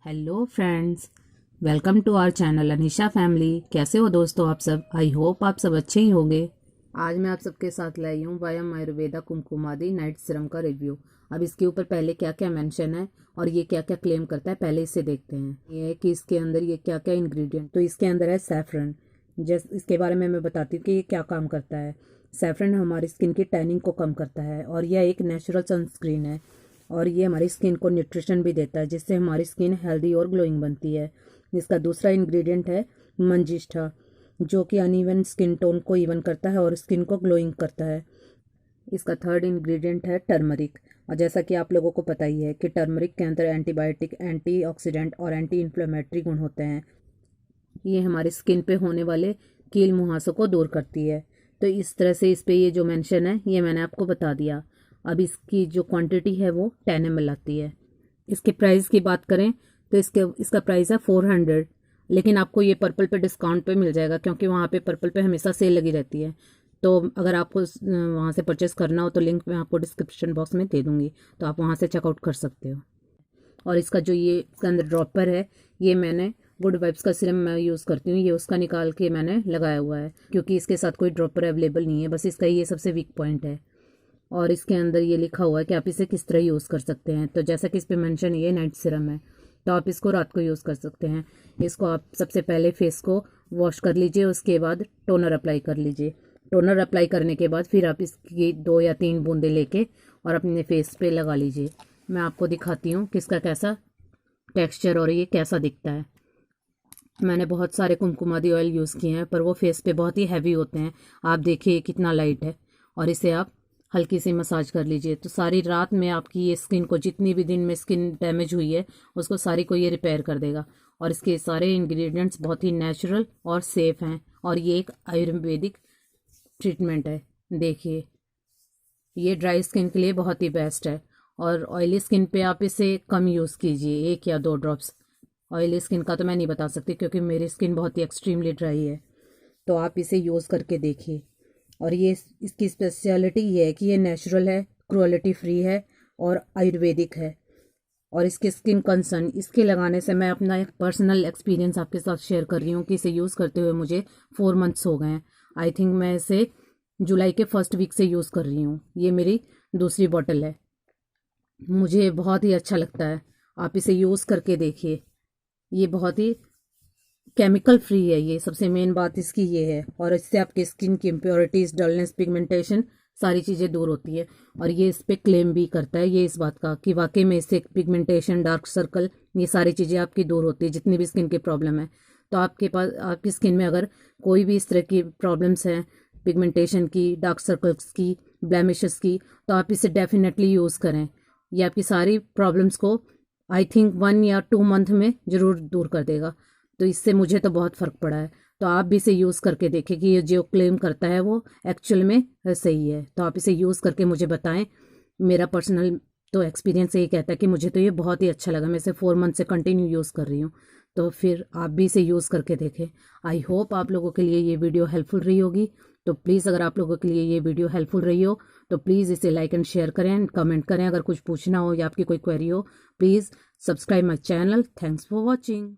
Hello friends, welcome to our channel Anisha family. कैसे हो दोस्तों आप सब? आई होप आप सब अच्छे ही होंगे। आज मैं आप सबके साथ लाई हूँ वयम आयुर्वेदा कुमकुमादी नाइट सीरम का रिव्यू। अब इसके ऊपर पहले क्या क्या मेंशन है और ये क्या क्या क्लेम करता है, पहले इसे देखते हैं। ये है कि इसके अंदर ये क्या क्या इंग्रेडिएंट। तो इसके अंदर है सैफरन। जैसे इसके बारे में मैं बताती हूँ कि ये क्या काम करता है। सैफरन हमारी स्किन की टैनिंग को कम करता है और यह एक नेचुरल सनस्क्रीन है और ये हमारी स्किन को न्यूट्रिशन भी देता है, जिससे हमारी स्किन हेल्दी और ग्लोइंग बनती है। इसका दूसरा इंग्रेडिएंट है मंजिष्ठा, जो कि अनइवन स्किन टोन को इवन करता है और स्किन को ग्लोइंग करता है। इसका थर्ड इंग्रेडिएंट है टर्मरिक, और जैसा कि आप लोगों को पता ही है कि टर्मरिक के अंदर एंटीबायोटिक, एंटीऑक्सीडेंट और एंटी इन्फ्लेमेटरी गुण होते हैं। ये हमारी स्किन पे होने वाले कील मुहासों को दूर करती है। तो इस तरह से इस पे ये जो मेंशन है ये मैंने आपको बता दिया। अब इसकी जो क्वांटिटी है वो 10 ml आती है। इसके प्राइस की बात करें तो इसका प्राइस है 400, लेकिन आपको ये पर्पल पे डिस्काउंट पे मिल जाएगा, क्योंकि वहाँ पे पर्पल पे हमेशा सेल लगी रहती है। तो अगर आपको वहाँ से परचेस करना हो तो लिंक मैं आपको डिस्क्रिप्शन बॉक्स में दे दूँगी, तो आप वहाँ से चेकआउट कर सकते हो। और इसका जो ये इसके अंदर ड्रॉपर है, ये मैंने गुड वाइब्स का सीरम मैं यूज़ करती हूँ, ये उसका निकाल के मैंने लगाया हुआ है, क्योंकि इसके साथ कोई ड्रॉपर अवेलेबल नहीं है। बस इसका ये सबसे वीक पॉइंट है। और इसके अंदर ये लिखा हुआ है कि आप इसे किस तरह यूज़ कर सकते हैं। तो जैसा कि इस पे मेंशन ये नाइट सीरम है, तो आप इसको रात को यूज़ कर सकते हैं। इसको आप सबसे पहले फेस को वॉश कर लीजिए, उसके बाद टोनर अप्लाई कर लीजिए। टोनर अप्लाई करने के बाद फिर आप इसकी 2 या 3 बूंदे लेके और अपने फेस पे लगा लीजिए। मैं आपको दिखाती हूँ कि इसका कैसा टेक्स्चर और ये कैसा दिखता है। मैंने बहुत सारे कुमकुमादी ऑयल यूज़ किए हैं, पर वो फेस पे बहुत ही हैवी होते हैं। आप देखिए कितना लाइट है। और इसे आप हल्की सी मसाज कर लीजिए, तो सारी रात में आपकी ये स्किन को, जितनी भी दिन में स्किन डैमेज हुई है उसको सारी को ये रिपेयर कर देगा। और इसके सारे इंग्रेडिएंट्स बहुत ही नेचुरल और सेफ़ हैं, और ये एक आयुर्वेदिक ट्रीटमेंट है। देखिए, ये ड्राई स्किन के लिए बहुत ही बेस्ट है, और ऑयली स्किन पे आप इसे कम यूज़ कीजिए, 1 या 2 ड्रॉप्स। ऑयली स्किन का तो मैं नहीं बता सकती, क्योंकि मेरी स्किन बहुत ही एक्सट्रीमली ड्राई है। तो आप इसे यूज़ करके देखिए। और ये इसकी स्पेशलिटी ये है कि ये नेचुरल है, क्रुएल्टी फ्री है और आयुर्वेदिक है। और इसके स्किन कंसर्न, इसके लगाने से मैं अपना एक पर्सनल एक्सपीरियंस आपके साथ शेयर कर रही हूँ कि इसे यूज़ करते हुए मुझे 4 मंथ्स हो गए हैं। आई थिंक मैं इसे जुलाई के फर्स्ट वीक से यूज़ कर रही हूँ। ये मेरी दूसरी बॉटल है। मुझे बहुत ही अच्छा लगता है, आप इसे यूज़ करके देखिए। ये बहुत ही केमिकल फ्री है, ये सबसे मेन बात इसकी ये है। और इससे आपकी स्किन की impurities, डलनेस, पिगमेंटेशन सारी चीज़ें दूर होती है। और ये इस पर क्लेम भी करता है ये इस बात का कि वाकई में इससे पिगमेंटेशन, डार्क सर्कल, ये सारी चीज़ें आपकी दूर होती है, जितनी भी स्किन की प्रॉब्लम है। तो आपके पास, आपकी स्किन में अगर कोई भी इस तरह की प्रॉब्लम्स हैं, पिगमेंटेशन की, डार्क सर्कल्स की, ब्लैमिशेस की, तो आप इसे डेफिनेटली यूज़ करें। ये आपकी सारी प्रॉब्लम्स को आई थिंक 1 या 2 मंथ में ज़रूर दूर कर देगा। तो इससे मुझे तो बहुत फ़र्क पड़ा है। तो आप भी इसे यूज़ करके देखें कि ये जो क्लेम करता है वो एक्चुअल में सही है। तो आप इसे यूज़ करके मुझे बताएं। मेरा पर्सनल तो एक्सपीरियंस यही कहता है कि मुझे तो ये बहुत ही अच्छा लगा। मैं इसे 4 मंथ से कंटिन्यू यूज़ कर रही हूँ। तो फिर आप भी इसे यूज़ करके देखें। आई होप आप लोगों के लिए ये वीडियो हेल्पफुल रही होगी। तो प्लीज़, अगर आप लोगों के लिए ये वीडियो हेल्पफुल रही हो तो प्लीज़ इसे लाइक एंड शेयर करें, कमेंट करें। अगर कुछ पूछना हो या आपकी कोई क्वेरी हो, please subscribe my channel. Thanks for watching.